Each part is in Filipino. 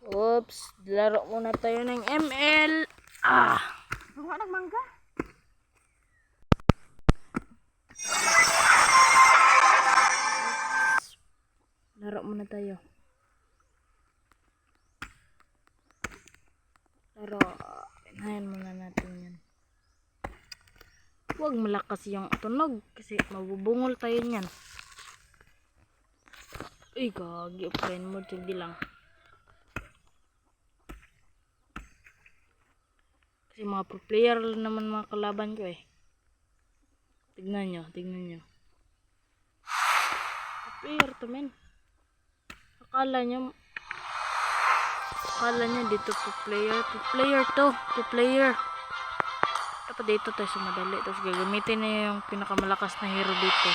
Oops, laro muna tayo ng ML. Ah, Bunga ng mangga. laro muna tayo. Laro, inahin muna natin yan. Huwag malakas yung tunog kasi mabubungol tayo niyan. Uy, gagi, offline mode, hindi lang. Kasi mga pro player naman mga kalaban ko eh. Tignan nyo. Pro player to men. Akala nyo dito pro player. Dapat dito tayo sumadali. Tapos gagamitin niya yung pinakamalakas na hero dito.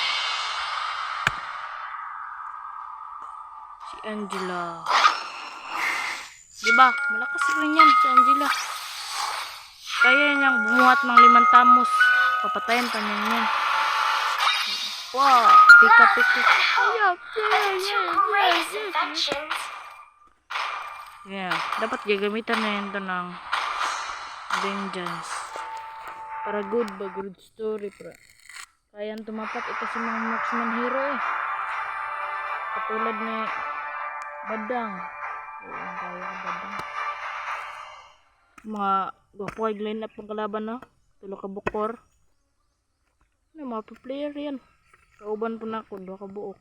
Si Angela. Diba? Malakas rin yan si Angela. Kaya niyang bumuhat ng 5 tamos. Papatayin pa niya yan. Wow! Pika. Yeah. Dapat gagamitan na yun to ng vengeance. Para good story pra. Kayang tumapat ito sa mga marksman hero eh. Katulad ni Badang. Mga gwapo ay line up ng kalaban no. Tulo ka bukor. Ano mga player yan. Kauban po na ako. 2 ka buok.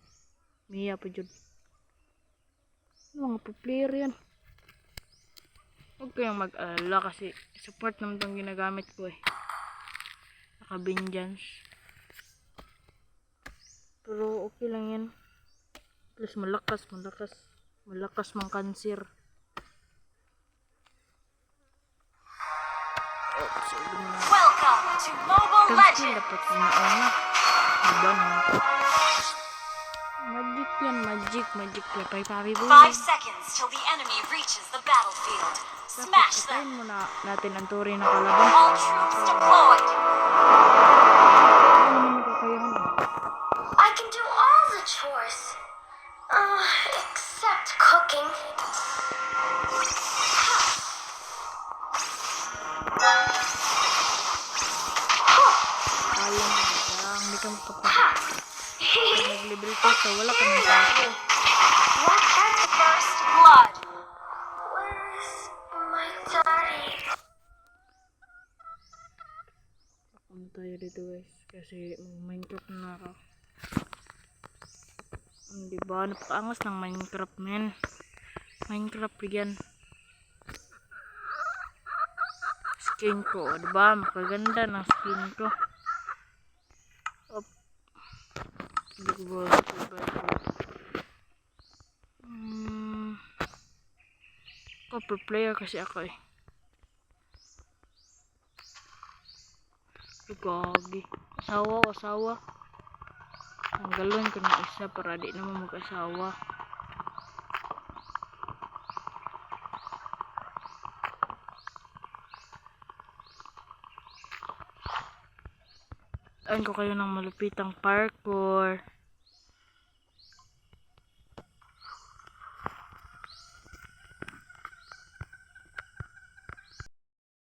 Miya pa dyan. Ano mga player yan. Huwag kayong mag-alala kasi support naman itong ginagamit ko eh. Naka-vengeance. Pero okay lang yan. Plus malakas mang cancer. Welcome to Mobile Cancer Legends. dapat na. Diba na? Magic. Pay-pay boy. 5 seconds till the enemy reaches the battlefield. Smash Patayin them. muna natin ang turi na kalaban. All troops deployed. Ano naman kakayahan eh. I can do all the chores. Except cooking. Alam mo lang, hindi ka magpapagod. Pag naglibre ko ito, wala ka nang tako. What happened? First blood. Where's my daddy? Ano tayo dito guys, kasi Minecraft na ako. Diba, napakaangas ng Minecraft men. Minecraft yan. Skin ko, diba, makaganda ng skin ko. Op. Hindi ko ba ako pro player kasi ako eh. Gagi. Asawa. Ang galon ko ng isa para di naman mag-asawa. Taan ko kayo ng malupitang parkour.